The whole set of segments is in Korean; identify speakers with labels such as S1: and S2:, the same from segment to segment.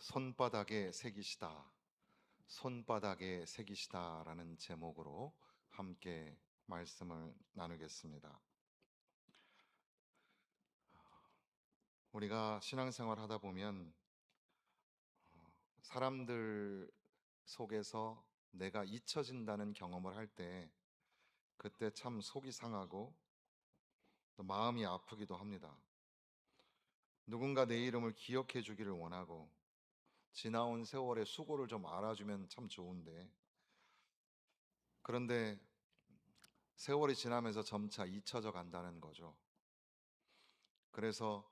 S1: 손바닥에 새기시다, 손바닥에 새기시다라는 제목으로 함께 말씀을 나누겠습니다. 우리가 신앙생활 하다 보면 사람들 속에서 내가 잊혀진다는 경험을 할 때 그때 참 속이 상하고 또 마음이 아프기도 합니다. 누군가 내 이름을 기억해 주기를 원하고 지나온 세월의 수고를 좀 알아주면 참 좋은데, 그런데 세월이 지나면서 점차 잊혀져 간다는 거죠. 그래서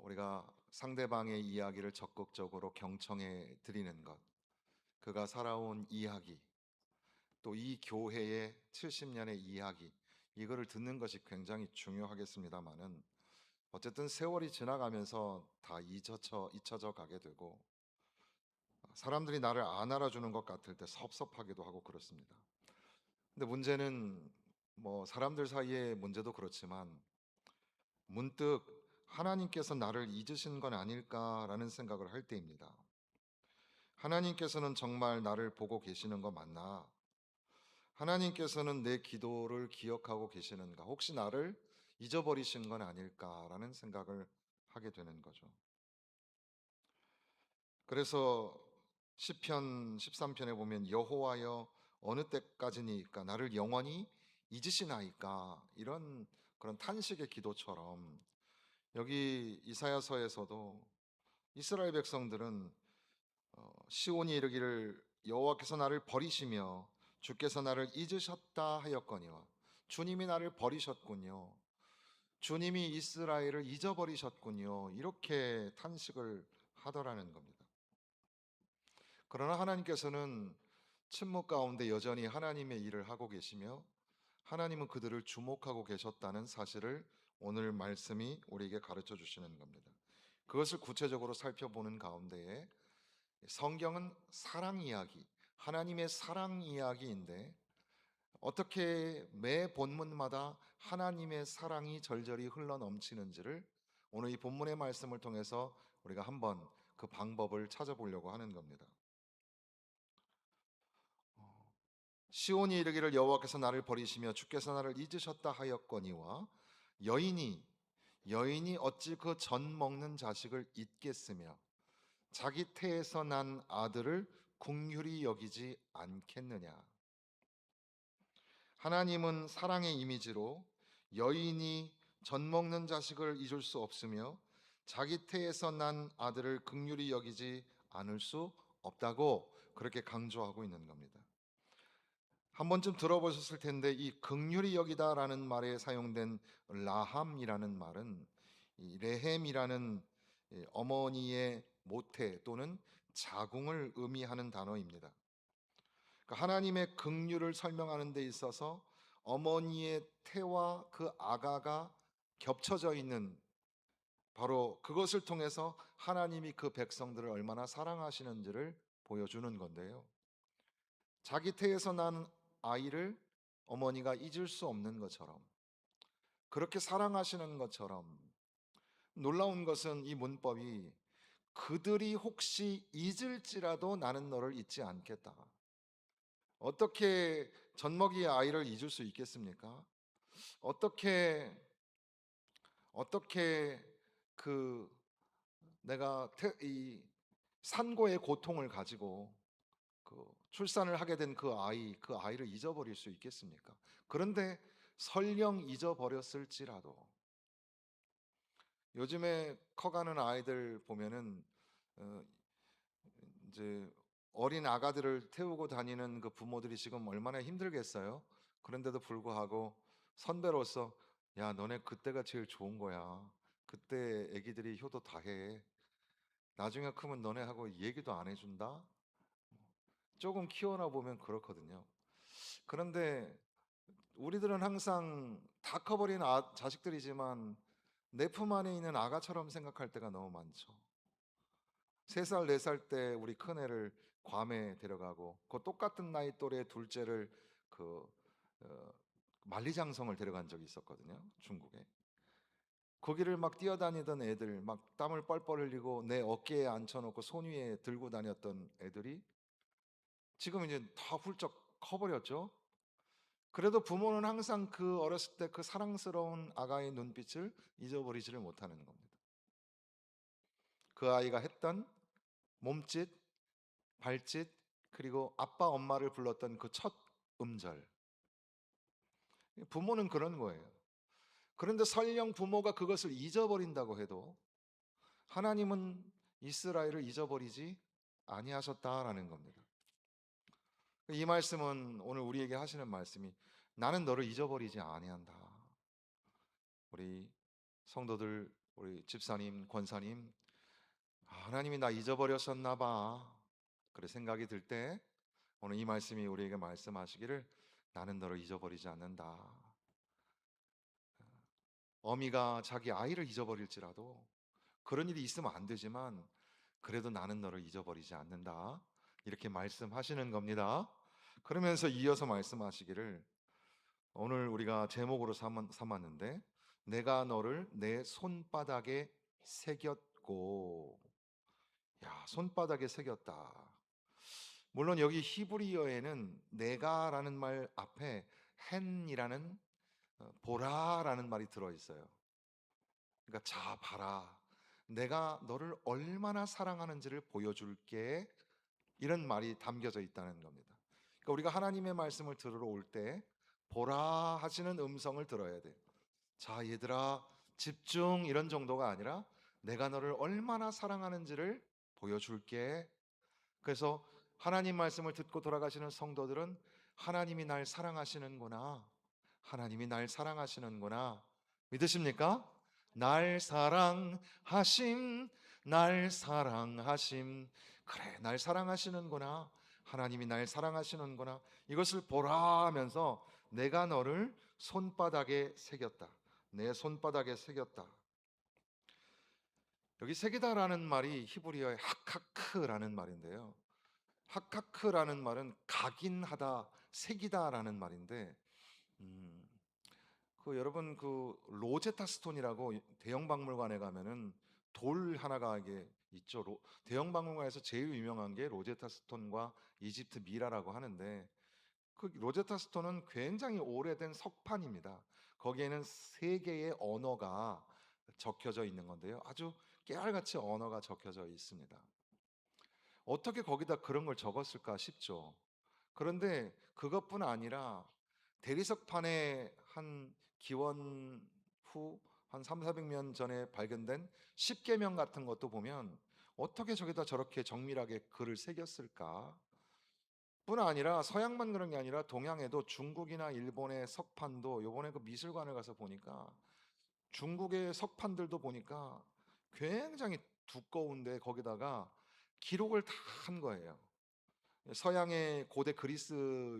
S1: 우리가 상대방의 이야기를 적극적으로 경청해 드리는 것, 그가 살아온 이야기, 또 이 교회의 70년의 이야기, 이거를 듣는 것이 굉장히 중요하겠습니다만은, 어쨌든 세월이 지나가면서 다 잊혀져 가게 되고, 사람들이 나를 안 알아주는 것 같을 때 섭섭하기도 하고 그렇습니다. 근데 문제는 사람들 사이의 문제도 그렇지만 문득 하나님께서 나를 잊으신 건 아닐까라는 생각을 할 때입니다. 하나님께서는 정말 나를 보고 계시는 거 맞나? 하나님께서는 내 기도를 기억하고 계시는가? 혹시 나를 잊어버리신 건 아닐까라는 생각을 하게 되는 거죠. 그래서 시편 13편에 보면 여호와여 어느 때까지니까 나를 영원히 잊으시나이까, 이런 그런 탄식의 기도처럼 여기 이사야서에서도 이스라엘 백성들은 시온이 이르기를 여호와께서 나를 버리시며 주께서 나를 잊으셨다 하였거니와, 주님이 나를 버리셨군요, 주님이 이스라엘을 잊어버리셨군요, 이렇게 탄식을 하더라는 겁니다. 그러나 하나님께서는 침묵 가운데 여전히 하나님의 일을 하고 계시며 하나님은 그들을 주목하고 계셨다는 사실을 오늘 말씀이 우리에게 가르쳐 주시는 겁니다. 그것을 구체적으로 살펴보는 가운데에 성경은 사랑 이야기, 하나님의 사랑 이야기인데 어떻게 매 본문마다 하나님의 사랑이 절절히 흘러 넘치는지를 오늘 이 본문의 말씀을 통해서 우리가 한번 그 방법을 찾아보려고 하는 겁니다. 시온이 이르기를 여호와께서 나를 버리시며 주께서 나를 잊으셨다 하였거니와, 여인이 어찌 그 젖 먹는 자식을 잊겠으며 자기 태에서 난 아들을 긍휼히 여기지 않겠느냐. 하나님은 사랑의 이미지로 여인이 젖 먹는 자식을 잊을 수 없으며 자기 태에서 난 아들을 긍휼히 여기지 않을 수 없다고 그렇게 강조하고 있는 겁니다. 한 번쯤 들어보셨을 텐데 이 긍휼히 여기다라는 말에 사용된 라함이라는 말은 이 레헴이라는 어머니의 모태 또는 자궁을 의미하는 단어입니다. 그러니까 하나님의 긍휼을 설명하는 데 있어서 어머니의 태와 그 아가가 겹쳐져 있는, 바로 그것을 통해서 하나님이 그 백성들을 얼마나 사랑하시는지를 보여주는 건데요. 자기 태에서 난 아이를 어머니가 잊을 수 없는 것처럼, 그렇게 사랑하시는 것처럼, 놀라운 것은 이 문법이 그들이 혹시 잊을지라도 나는 너를 잊지 않겠다. 어떻게 젖먹이 아이를 잊을 수 있겠습니까? 어떻게 어떻게 그 내가 이 산고의 고통을 가지고 출산을 하게 된 그 아이를 잊어버릴 수 있겠습니까? 그런데 설령 잊어버렸을지라도, 요즘에 커가는 아이들 보면은 어, 이제 어린 아가들을 태우고 다니는 그 부모들이 지금 얼마나 힘들겠어요? 그런데도 불구하고 선배로서, 야, 너네 그때가 제일 좋은 거야. 그때 애기들이 효도 다 해. 나중에 크면 너네하고 얘기도 안 해준다? 조금 키워나 보면 그렇거든요. 그런데 우리들은 항상 다 커버린 자식들이지만 내 품 안에 있는 아가처럼 생각할 때가 너무 많죠. 3살, 4살 때 우리 큰애를 괌에 데려가고 그 똑같은 나이 또래 둘째를 그 어, 만리장성을 데려간 적이 있었거든요. 중국에. 거기를 막 뛰어다니던 애들, 막 땀을 뻘뻘 흘리고 내 어깨에 앉혀놓고 손 위에 들고 다녔던 애들이 지금 이제 다 훌쩍 커버렸죠. 그래도 부모는 항상 그 어렸을 때 그 사랑스러운 아가의 눈빛을 잊어버리지를 못하는 겁니다. 그 아이가 했던 몸짓, 발짓, 그리고 아빠 엄마를 불렀던 그 첫 음절. 부모는 그런 거예요. 그런데 설령 부모가 그것을 잊어버린다고 해도 하나님은 이스라엘을 잊어버리지 아니하셨다라는 겁니다. 이 말씀은 오늘 우리에게 하시는 말씀이 나는 너를 잊어버리지 아니한다. 우리 성도들, 우리 집사님, 권사님, 하나님이 나 잊어버렸었나 봐. 그래 생각이 들 때 오늘 이 말씀이 우리에게 말씀하시기를 나는 너를 잊어버리지 않는다. 어미가 자기 아이를 잊어버릴지라도 그런 일이 있으면 안 되지만 그래도 나는 너를 잊어버리지 않는다. 이렇게 말씀하시는 겁니다. 그러면서 이어서 말씀하시기를 오늘 우리가 제목으로 삼았는데 내가 너를 내 손바닥에 새겼고 야 손바닥에 새겼다. 물론 여기 히브리어에는 내가라는 말 앞에 hen이라는 보라라는 말이 들어있어요. 그러니까 자 봐라 내가 너를 얼마나 사랑하는지를 보여줄게 이런 말이 담겨져 있다는 겁니다. 그러니까 우리가 하나님의 말씀을 들으러 올 때 보라 하시는 음성을 들어야 돼. 자 얘들아 집중 이런 정도가 아니라 내가 너를 얼마나 사랑하는지를 보여줄게. 그래서 하나님 말씀을 듣고 돌아가시는 성도들은 하나님이 날 사랑하시는구나. 하나님이 날 사랑하시는구나. 믿으십니까? 날 사랑하심, 날 사랑하심. 그래, 날 사랑하시는구나. 하나님이 날 사랑하시는구나. 이것을 보라 하면서 내가 너를 손바닥에 새겼다. 내 손바닥에 새겼다. 여기 새기다라는 말이 히브리어의 하카크라는 말인데요. 하카크라는 말은 각인하다, 새기다라는 말인데, 음, 그 여러분 그 로제타 스톤이라고 대형 박물관에 가면은 돌 하나가 이게 있죠. 대형 박물관에서 제일 유명한 게 로제타 스톤과 이집트 미라라고 하는데 그 로제타 스톤은 굉장히 오래된 석판입니다. 거기에는 세 개의 언어가 적혀져 있는 건데요. 아주 깨알같이 언어가 적혀져 있습니다. 어떻게 거기다 그런 걸 적었을까 싶죠. 그런데 그것뿐 아니라 대리석판에 한 기원 후 한 3, 400년 전에 발견된 십계명 같은 것도 보면 어떻게 저기다 저렇게 정밀하게 글을 새겼을까? 뿐 아니라 서양만 그런 게 아니라 동양에도 중국이나 일본의 석판도 요번에 그 미술관을 가서 보니까 중국의 석판들도 보니까 굉장히 두꺼운데 거기다가 기록을 다 한 거예요. 서양의 고대 그리스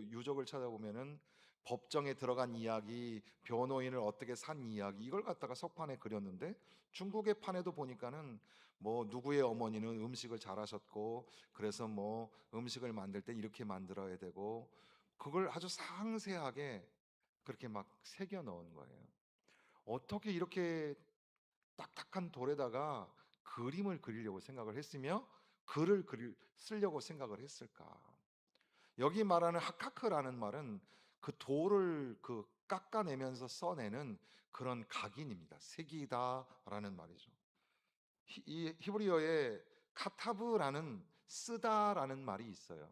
S1: 유적을 찾아보면은 법정에 들어간 이야기, 변호인을 어떻게 산 이야기 이걸 갖다가 석판에 그렸는데 중국의 판에도 보니까는 뭐 누구의 어머니는 음식을 잘하셨고 그래서 뭐 음식을 만들 때 이렇게 만들어야 되고 그걸 아주 상세하게 그렇게 막 새겨 넣은 거예요. 어떻게 이렇게 딱딱한 돌에다가 그림을 그리려고 생각을 했으며 쓰려고 생각을 했을까? 여기 말하는 하카크라는 말은 그 돌을 그 깎아내면서 써내는 그런 각인입니다. 색이다라는 말이죠. 이 히브리어에 카타브라는 쓰다라는 말이 있어요.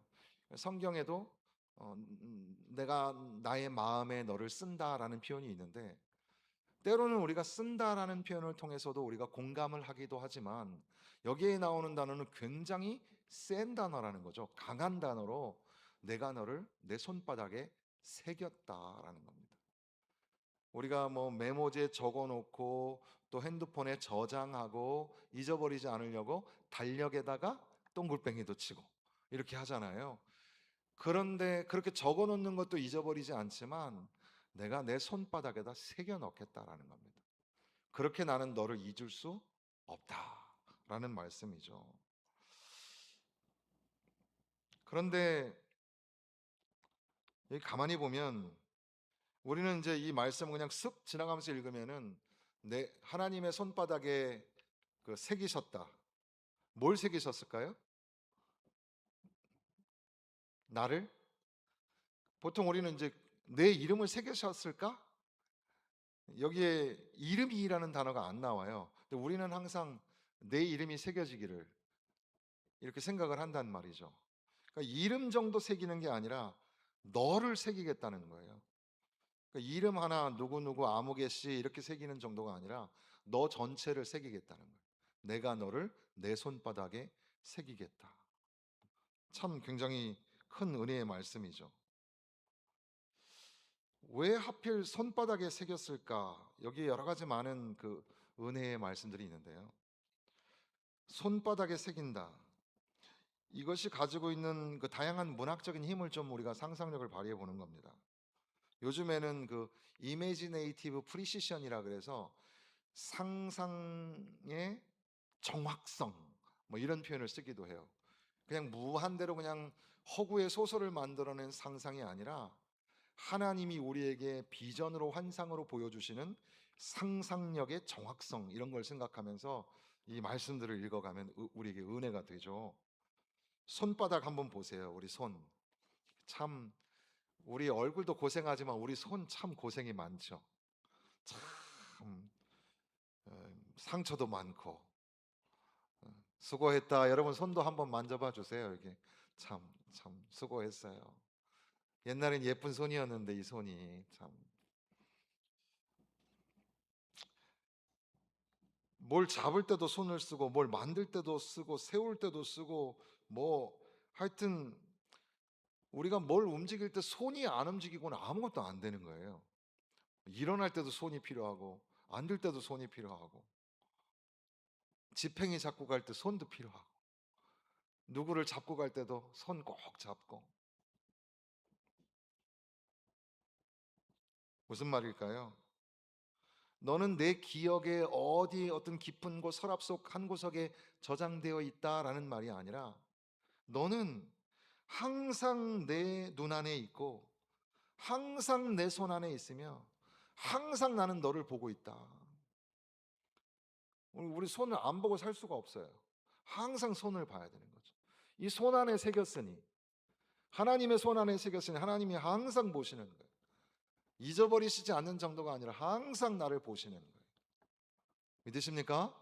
S1: 성경에도 내가 나의 마음에 너를 쓴다라는 표현이 있는데 때로는 우리가 쓴다라는 표현을 통해서도 우리가 공감을 하기도 하지만 여기에 나오는 단어는 굉장히 센 단어라는 거죠. 강한 단어로 내가 너를 내 손바닥에 새겼다라는 겁니다. 우리가 뭐 메모지에 적어 놓고 또 핸드폰에 저장하고 잊어버리지 않으려고 달력에다가 동글뱅이도 치고 이렇게 하잖아요. 그런데 그렇게 적어 놓는 것도 잊어버리지 않지만 내가 내 손바닥에다 새겨 넣겠다라는 겁니다. 그렇게 나는 너를 잊을 수 없다라는 말씀이죠. 그런데 여기 가만히 보면 우리는 이제 이 말씀을 그냥 쓱 지나가면서 읽으면은 내 하나님의 손바닥에 그 새기셨다. 뭘 새기셨을까요? 나를? 보통 우리는 이제 내 이름을 새기셨을까? 여기에 이름이라는 단어가 안 나와요. 근데 우리는 항상 내 이름이 새겨지기를 이렇게 생각을 한단 말이죠. 그러니까 이름 정도 새기는 게 아니라 너를 새기겠다는 거예요. 그러니까 이름 하나 누구누구 아무개 씨 이렇게 새기는 정도가 아니라 너 전체를 새기겠다는 거예요. 내가 너를 내 손바닥에 새기겠다. 참 굉장히 큰 은혜의 말씀이죠. 왜 하필 손바닥에 새겼을까? 여기에 여러 가지 많은 그 은혜의 말씀들이 있는데요. 손바닥에 새긴다. 이것이 가지고 있는 그 다양한 문학적인 힘을 좀 우리가 상상력을 발휘해 보는 겁니다. 요즘에는 그 이미지네이티브 프리시션이라 그래서 상상의 정확성 뭐 이런 표현을 쓰기도 해요. 그냥 무한대로 그냥 허구의 소설을 만들어낸 상상이 아니라 하나님이 우리에게 비전으로 환상으로 보여주시는 상상력의 정확성 이런 걸 생각하면서 이 말씀들을 읽어가면 우리에게 은혜가 되죠. 손바닥 한번 보세요. 우리 손. 참 우리 얼굴도 고생하지만 우리 손 참 고생이 많죠. 참 상처도 많고 수고했다. 여러분 손도 한번 만져봐 주세요. 이게 참 수고했어요. 옛날엔 예쁜 손이었는데 이 손이 참 뭘 잡을 때도 손을 쓰고 뭘 만들 때도 쓰고 세울 때도 쓰고 뭐 하여튼 우리가 뭘 움직일 때 손이 안 움직이고는 아무것도 안 되는 거예요. 일어날 때도 손이 필요하고 앉을 때도 손이 필요하고 지팽이 잡고 갈 때 손도 필요하고 누구를 잡고 갈 때도 손 꼭 잡고 무슨 말일까요? 너는 내 기억에 어디 어떤 깊은 곳 서랍 속 한 구석에 저장되어 있다라는 말이 아니라 너는 항상 내 눈 안에 있고 항상 내 손 안에 있으며 항상 나는 너를 보고 있다. 우리 손을 안 보고 살 수가 없어요. 항상 손을 봐야 되는 거죠. 이 손 안에 새겼으니 하나님의 손 안에 새겼으니 하나님이 항상 보시는 거예요. 잊어버리시지 않는 정도가 아니라 항상 나를 보시는 거예요. 믿으십니까?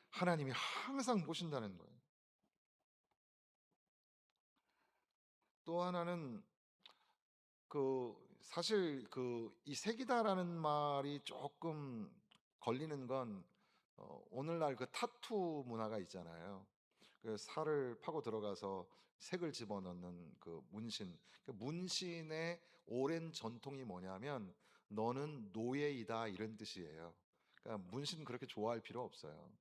S1: 하나님이 항상 보신다는 거예요. 또 하나는 그 사실 그 이 색이다라는 말이 조금 걸리는 건 오늘날 그 타투 문화가 있잖아요. 그 살을 파고 들어가서 색을 집어넣는 그 문신. 그 문신의 오랜 전통이 뭐냐면 너는 노예이다 이런 뜻이에요. 그러니까 문신 그렇게 좋아할 필요 없어요.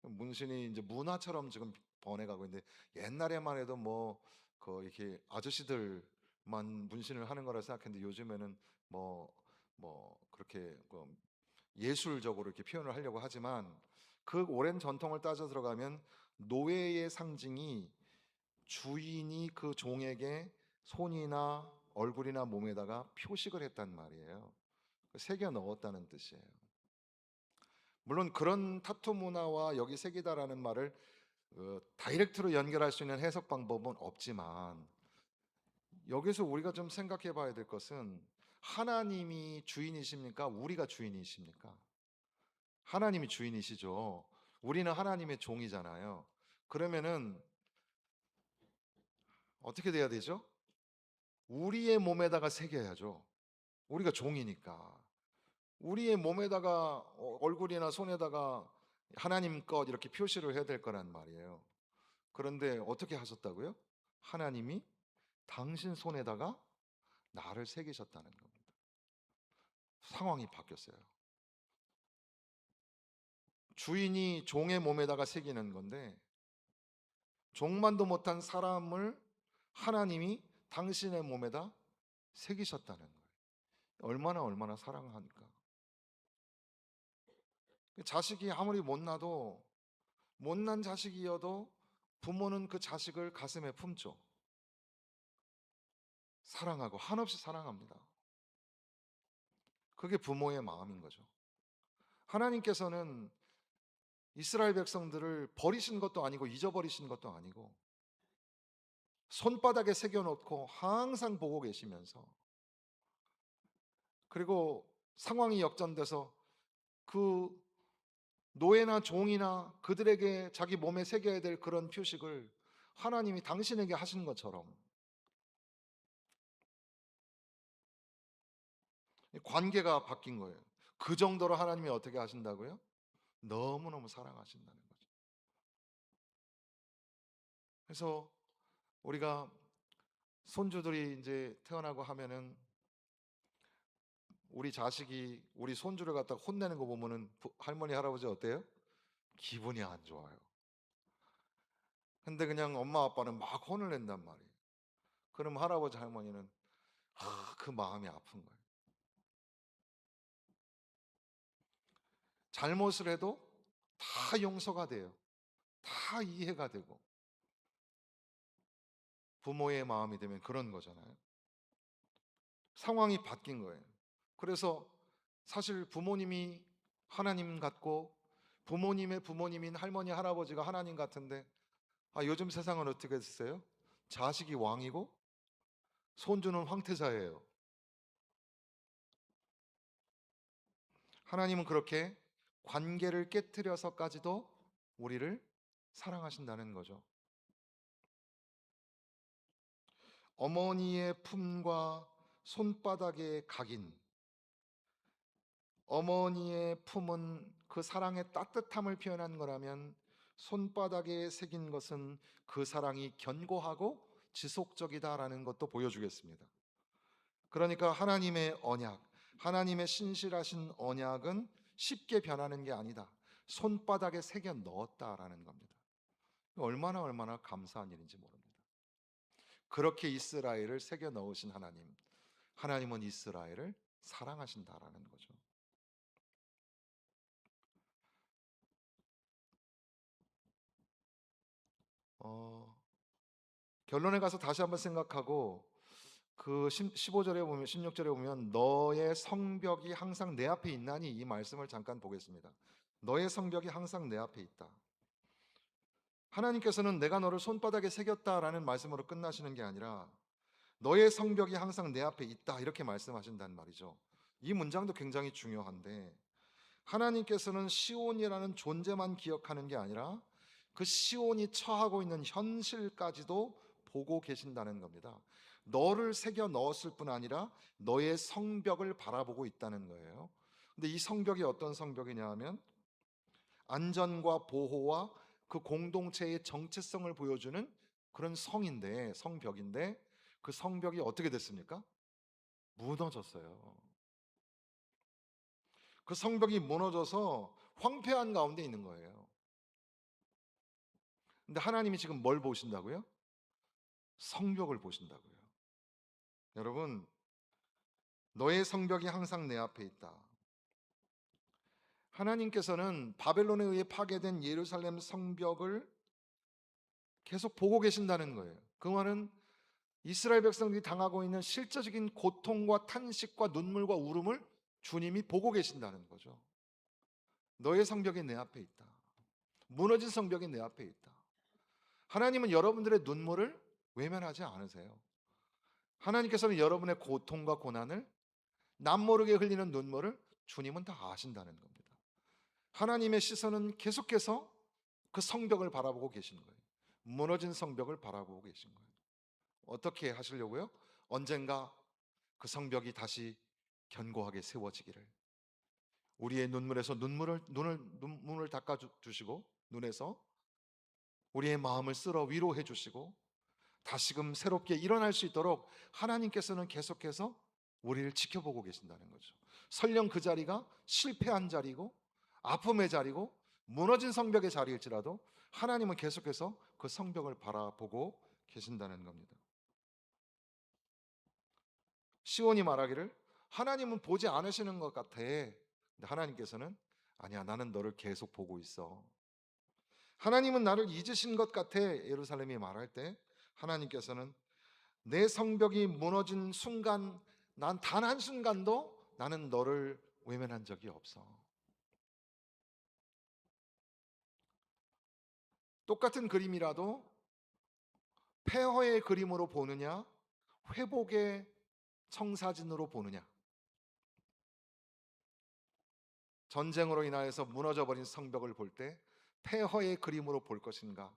S1: 문신이 이제 문화처럼 지금 번해가고 있는데 옛날에만 해도 뭐 그 이렇게 아저씨들만 문신을 하는 거라 생각했는데 요즘에는 뭐 그렇게 그 예술적으로 이렇게 표현을 하려고 하지만 그 오랜 전통을 따져 들어가면 노예의 상징이 주인이 그 종에게 손이나 얼굴이나 몸에다가 표식을 했단 말이에요. 새겨 넣었다는 뜻이에요. 물론 그런 타투 문화와 여기 색이다라는 말을 다이렉트로 연결할 수 있는 해석 방법은 없지만 여기서 우리가 좀 생각해 봐야 될 것은 하나님이 주인이십니까? 우리가 주인이십니까? 하나님이 주인이시죠. 우리는 하나님의 종이잖아요. 그러면은 어떻게 돼야 되죠? 우리의 몸에다가 새겨야죠. 우리가 종이니까. 우리의 몸에다가 얼굴이나 손에다가 하나님 것 이렇게 표시를 해야 될 거란 말이에요. 그런데 어떻게 하셨다고요? 하나님이 당신 손에다가 나를 새기셨다는 겁니다. 상황이 바뀌었어요. 주인이 종의 몸에다가 새기는 건데 종만도 못한 사람을 하나님이 당신의 몸에다 새기셨다는 거예요. 얼마나 사랑하니까. 자식이 아무리 못나도 못난 자식이어도 부모는 그 자식을 가슴에 품죠. 사랑하고 한없이 사랑합니다. 그게 부모의 마음인 거죠. 하나님께서는 이스라엘 백성들을 버리신 것도 아니고 잊어버리신 것도 아니고 손바닥에 새겨놓고 항상 보고 계시면서, 그리고 상황이 역전돼서 그 노예나 종이나 그들에게 자기 몸에 새겨야 될 그런 표식을 하나님이 당신에게 하신 것처럼 관계가 바뀐 거예요. 그 정도로 하나님이 어떻게 하신다고요? 너무너무 사랑하신다는 거죠. 그래서 우리가 손주들이 이제 태어나고 하면은 우리 자식이 우리 손주를 갖다가 혼내는 거 보면은 할머니 할아버지 어때요? 기분이 안 좋아요. 근데 그냥 엄마 아빠는 막 혼을 낸단 말이에요. 그럼 할아버지 할머니는 그 마음이 아픈 거예요. 잘못을 해도 다 용서가 돼요. 다 이해가 되고. 부모의 마음이 되면 그런 거잖아요. 상황이 바뀐 거예요. 그래서 사실 부모님이 하나님 같고 부모님의 부모님인 할머니 할아버지가 하나님 같은데, 요즘 세상은 어떻게 됐어요? 자식이 왕이고 손주는 황태자예요. 하나님은 그렇게 관계를 깨뜨려서까지도 우리를 사랑하신다는 거죠. 어머니의 품과 손바닥의 각인, 어머니의 품은 그 사랑의 따뜻함을 표현한 거라면 손바닥에 새긴 것은 그 사랑이 견고하고 지속적이다라는 것도 보여주겠습니다. 그러니까 하나님의 언약, 하나님의 신실하신 언약은 쉽게 변하는 게 아니다. 손바닥에 새겨 넣었다라는 겁니다. 얼마나 감사한 일인지 모릅니다. 그렇게 이스라엘을 새겨 넣으신 하나님, 하나님은 이스라엘을 사랑하신다라는 거죠. 어, 결론에 가서 다시 한번 생각하고 그 15절에 보면 16절에 보면 너의 성벽이 항상 내 앞에 있나니, 이 말씀을 잠깐 보겠습니다. 너의 성벽이 항상 내 앞에 있다. 하나님께서는 내가 너를 손바닥에 새겼다라는 말씀으로 끝나시는 게 아니라 너의 성벽이 항상 내 앞에 있다 이렇게 말씀하신다는 말이죠. 이 문장도 굉장히 중요한데, 하나님께서는 시온이라는 존재만 기억하는 게 아니라 그 시온이 처하고 있는 현실까지도 보고 계신다는 겁니다. 너를 새겨 넣었을 뿐 아니라 너의 성벽을 바라보고 있다는 거예요. 근데 이 성벽이 어떤 성벽이냐 하면 안전과 보호와 그 공동체의 정체성을 보여주는 그런 성인데, 성벽인데, 그 성벽이 어떻게 됐습니까? 무너졌어요. 그 성벽이 무너져서 황폐한 가운데 있는 거예요. 근데 하나님이 지금 뭘 보신다고요? 성벽을 보신다고요. 여러분, 너의 성벽이 항상 내 앞에 있다. 하나님께서는 바벨론에 의해 파괴된 예루살렘 성벽을 계속 보고 계신다는 거예요. 그 말은 이스라엘 백성들이 당하고 있는 실제적인 고통과 탄식과 눈물과 울음을 주님이 보고 계신다는 거죠. 너의 성벽이 내 앞에 있다. 무너진 성벽이 내 앞에 있다. 하나님은 여러분들의 눈물을 외면하지 않으세요. 하나님께서는 여러분의 고통과 고난을, 남모르게 흘리는 눈물을 주님은 다 아신다는 겁니다. 하나님의 시선은 계속해서 그 성벽을 바라보고 계신 거예요. 무너진 성벽을 바라보고 계신 거예요. 어떻게 하시려고요? 언젠가 그 성벽이 다시 견고하게 세워지기를, 우리의 눈물에서 눈물을 닦아 주시고, 눈에서 우리의 마음을 쓸어 위로해 주시고 다시금 새롭게 일어날 수 있도록 하나님께서는 계속해서 우리를 지켜보고 계신다는 거죠. 설령 그 자리가 실패한 자리고 아픔의 자리고 무너진 성벽의 자리일지라도 하나님은 계속해서 그 성벽을 바라보고 계신다는 겁니다. 시온이 말하기를 하나님은 보지 않으시는 것 같아. 근데 하나님께서는 아니야, 나는 너를 계속 보고 있어. 하나님은 나를 잊으신 것 같아. 예루살렘이 말할 때 하나님께서는 내 성벽이 무너진 순간, 난 단 한순간도 나는 너를 외면한 적이 없어. 똑같은 그림이라도 폐허의 그림으로 보느냐, 회복의 청사진으로 보느냐. 전쟁으로 인하여서 무너져 버린 성벽을 볼 때 폐허의 그림으로 볼 것인가,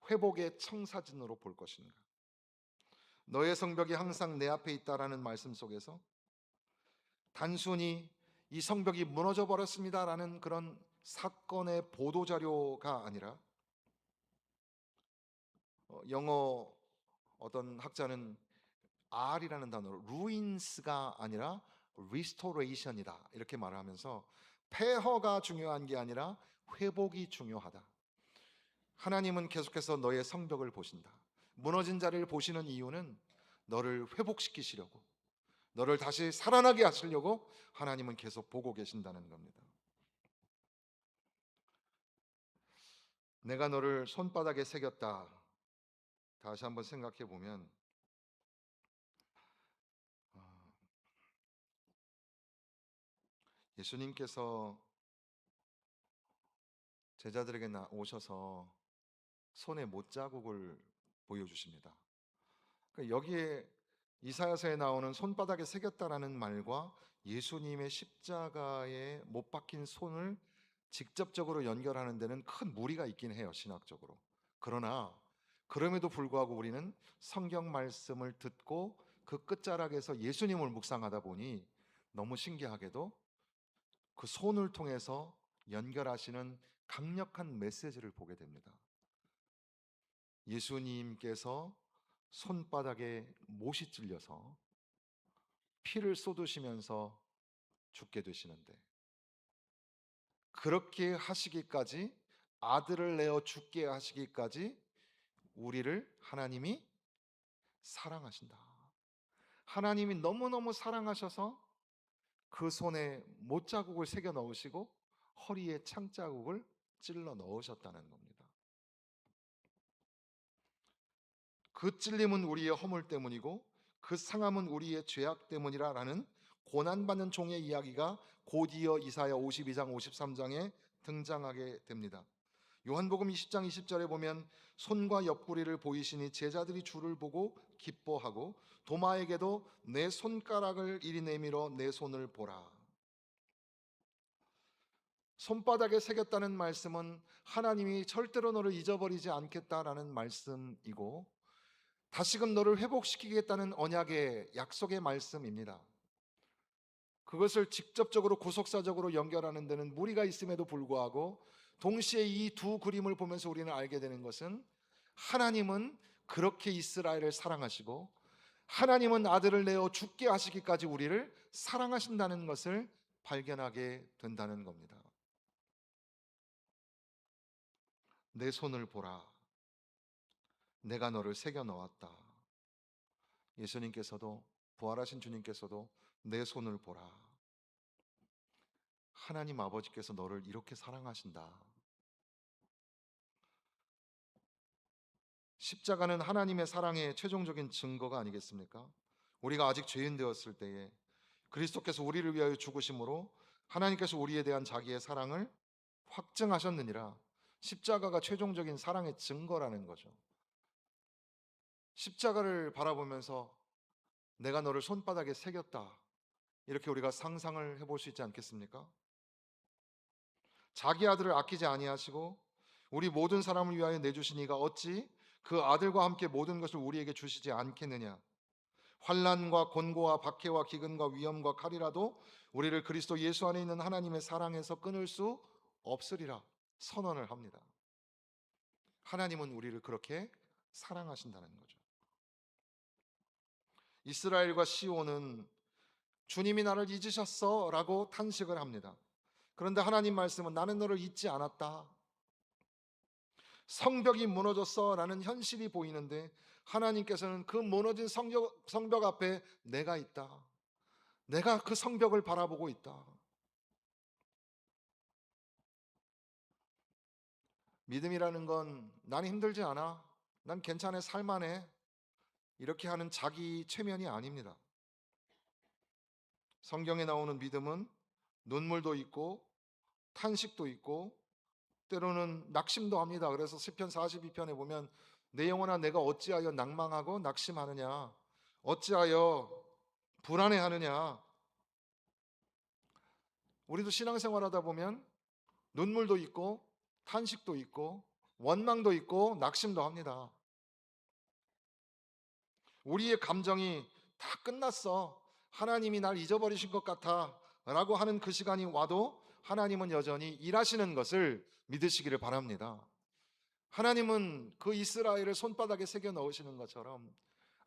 S1: 회복의 청사진으로 볼 것인가. 너의 성벽이 항상 내 앞에 있다라는 말씀 속에서 단순히 이 성벽이 무너져 버렸습니다라는 그런 사건의 보도 자료가 아니라, 영어 어떤 학자는 R이라는 단어로 ruins가 아니라 restoration이다 이렇게 말을 하면서, 폐허가 중요한 게 아니라 회복이 중요하다. 하나님은 계속해서 너의 성벽을 보신다. 무너진 자리를 보시는 이유는 너를 회복시키시려고, 너를 다시 살아나게 하시려고 하나님은 계속 보고 계신다는 겁니다. 내가 너를 손바닥에 새겼다. 다시 한번 생각해 보면, 예수님께서 제자들에게 오셔서 손에 못자국을 보여주십니다. 그러니까 여기에 이사야서에 나오는 손바닥에 새겼다라는 말과 예수님의 십자가에 못 박힌 손을 직접적으로 연결하는 데는 큰 무리가 있긴 해요, 신학적으로. 그러나 그럼에도 불구하고 우리는 성경 말씀을 듣고 그 끝자락에서 예수님을 묵상하다 보니 너무 신기하게도 그 손을 통해서 연결하시는 강력한 메시지를 보게 됩니다. 예수님께서 손바닥에 못이 찔려서 피를 쏟으시면서 죽게 되시는데, 그렇게 하시기까지, 아들을 내어 죽게 하시기까지 우리를 하나님이 사랑하신다. 하나님이 너무너무 사랑하셔서 그 손에 못자국을 새겨 넣으시고 허리에 창자국을 찔러 넣으셨다는 겁니다. 그 찔림은 우리의 허물 때문이고 그 상함은 우리의 죄악 때문이라라는 고난받는 종의 이야기가 곧이어 이사야 52장 53장에 등장하게 됩니다. 요한복음 20장 20절에 보면 손과 옆구리를 보이시니 제자들이 주를 보고 기뻐하고 도마에게도 내 손가락을 이리 내밀어 내 손을 보라. 손바닥에 새겼다는 말씀은 하나님이 절대로 너를 잊어버리지 않겠다라는 말씀이고, 다시금 너를 회복시키겠다는 언약의 약속의 말씀입니다. 그것을 직접적으로 구속사적으로 연결하는 데는 무리가 있음에도 불구하고 동시에 이 두 그림을 보면서 우리는 알게 되는 것은, 하나님은 그렇게 이스라엘을 사랑하시고 하나님은 아들을 내어 죽게 하시기까지 우리를 사랑하신다는 것을 발견하게 된다는 겁니다. 내 손을 보라. 내가 너를 새겨 넣었다. 예수님께서도, 부활하신 주님께서도 내 손을 보라. 하나님 아버지께서 너를 이렇게 사랑하신다. 십자가는 하나님의 사랑의 최종적인 증거가 아니겠습니까? 우리가 아직 죄인 되었을 때에 그리스도께서 우리를 위하여 죽으심으로 하나님께서 우리에 대한 자기의 사랑을 확증하셨느니라. 십자가가 최종적인 사랑의 증거라는 거죠. 십자가를 바라보면서 내가 너를 손바닥에 새겼다, 이렇게 우리가 상상을 해볼 수 있지 않겠습니까? 자기 아들을 아끼지 아니하시고 우리 모든 사람을 위하여 내주신 이가 어찌 그 아들과 함께 모든 것을 우리에게 주시지 않겠느냐. 환난과 곤고와 박해와 기근과 위험과 칼이라도 우리를 그리스도 예수 안에 있는 하나님의 사랑에서 끊을 수 없으리라 선언을 합니다. 하나님은 우리를 그렇게 사랑하신다는 거죠. 이스라엘과 시온은 주님이 나를 잊으셨어 라고 탄식을 합니다. 그런데 하나님 말씀은 나는 너를 잊지 않았다. 성벽이 무너졌어 라는 현실이 보이는데 하나님께서는 그 무너진 성벽 앞에 내가 있다. 내가 그 성벽을 바라보고 있다. 믿음이라는 건 난 힘들지 않아, 난 괜찮아, 살만해, 이렇게 하는 자기 최면이 아닙니다. 성경에 나오는 믿음은 눈물도 있고 탄식도 있고 때로는 낙심도 합니다. 그래서 시편 42편에 보면 내 영혼아 내가 어찌하여 낭망하고 낙심하느냐, 어찌하여 불안해하느냐. 우리도 신앙생활하다 보면 눈물도 있고 탄식도 있고 원망도 있고 낙심도 합니다. 우리의 감정이 다 끝났어, 하나님이 날 잊어버리신 것 같아 라고 하는 그 시간이 와도 하나님은 여전히 일하시는 것을 믿으시기를 바랍니다. 하나님은 그 이스라엘을 손바닥에 새겨 넣으시는 것처럼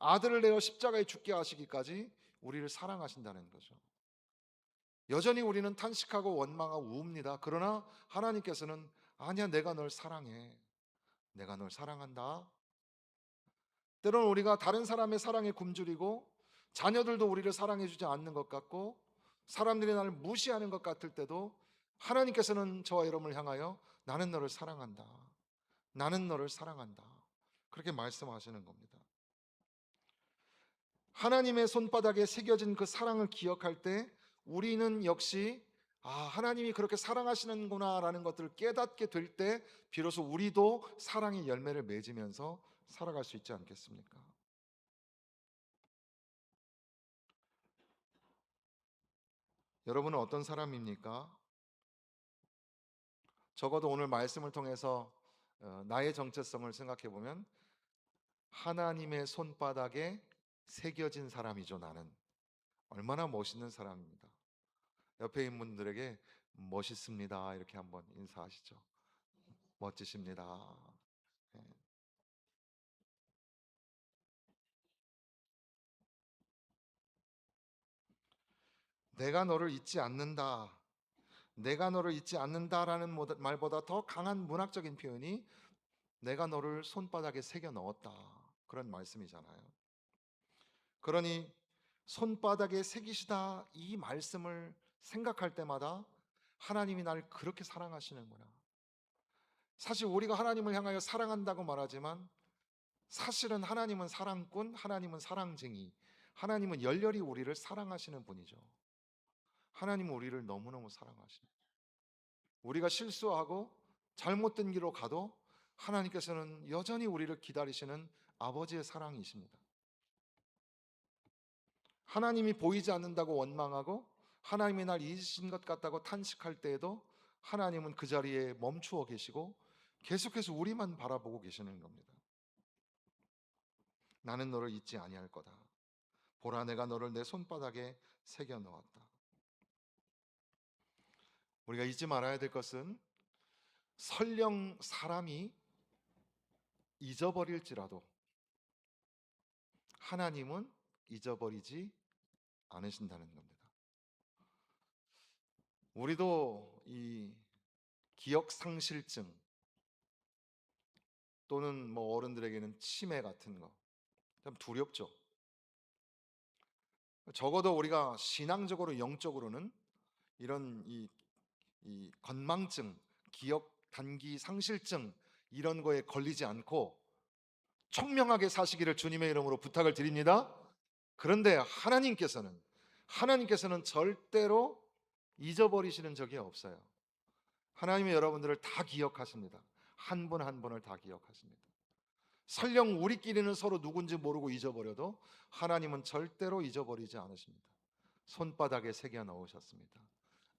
S1: 아들을 내어 십자가에 죽게 하시기까지 우리를 사랑하신다는 거죠. 여전히 우리는 탄식하고 원망하고 우웁니다. 그러나 하나님께서는 아니야, 내가 널 사랑해, 내가 널 사랑한다. 때로는 우리가 다른 사람의 사랑에 굶주리고 자녀들도 우리를 사랑해 주지 않는 것 같고 사람들이 나를 무시하는 것 같을 때도 하나님께서는 저와 여러분을 향하여 나는 너를 사랑한다, 나는 너를 사랑한다, 그렇게 말씀하시는 겁니다. 하나님의 손바닥에 새겨진 그 사랑을 기억할 때 우리는 역시 하나님이 그렇게 사랑하시는구나 라는 것들을 깨닫게 될 때 비로소 우리도 사랑의 열매를 맺으면서 살아갈 수 있지 않겠습니까? 여러분은 어떤 사람입니까? 적어도 오늘 말씀을 통해서 나의 정체성을 생각해 보면 하나님의 손바닥에 새겨진 사람이죠. 나는 얼마나 멋있는 사람입니다. 옆에 있는 분들에게 멋있습니다 이렇게 한번 인사하시죠. 멋지십니다. 예. 내가 너를 잊지 않는다, 내가 너를 잊지 않는다라는 말보다 더 강한 문학적인 표현이 내가 너를 손바닥에 새겨 넣었다, 그런 말씀이잖아요. 그러니 손바닥에 새기시다 이 말씀을 생각할 때마다 하나님이 나를 그렇게 사랑하시는구나. 사실 우리가 하나님을 향하여 사랑한다고 말하지만 사실은 하나님은 사랑꾼, 하나님은 사랑쟁이, 하나님은 열렬히 우리를 사랑하시는 분이죠. 하나님은 우리를 너무너무 사랑하십니다. 우리가 실수하고 잘못된 길로 가도 하나님께서는 여전히 우리를 기다리시는 아버지의 사랑이십니다. 하나님이 보이지 않는다고 원망하고 하나님이 날 잊으신 것 같다고 탄식할 때에도 하나님은 그 자리에 멈추어 계시고 계속해서 우리만 바라보고 계시는 겁니다. 나는 너를 잊지 아니할 거다. 보라, 내가 너를 내 손바닥에 새겨 넣었다. 우리가 잊지 말아야 될 것은 설령 사람이 잊어버릴지라도 하나님은 잊어버리지 않으신다는 겁니다. 우리도 이 기억 상실증 또는 뭐 어른들에게는 치매 같은 거 참 두렵죠. 적어도 우리가 신앙적으로 영적으로는 이런 이 건망증, 기억 단기 상실증 이런 거에 걸리지 않고 청명하게 사시기를 주님의 이름으로 부탁을 드립니다. 그런데 하나님께서는 절대로 잊어버리시는 적이 없어요. 하나님이 여러분들을 다 기억하십니다. 한 분 한 분을 다 기억하십니다. 설령 우리끼리는 서로 누군지 모르고 잊어버려도 하나님은 절대로 잊어버리지 않으십니다. 손바닥에 새겨 넣으셨습니다.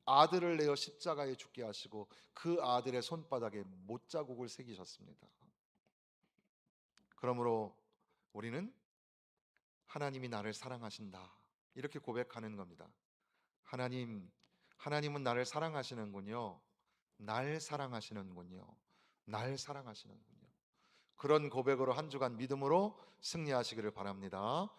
S1: 아들을 내어 십자가에 죽게 하시고 그 아들의 손바닥에 못자국을 새기셨습니다. 그러므로 우리는 하나님이 나를 사랑하신다 이렇게 고백하는 겁니다. 하나님은 나를 사랑하시는군요. 날 사랑하시는군요. 날 사랑하시는군요. 그런 고백으로 한 주간 믿음으로 승리하시기를 바랍니다.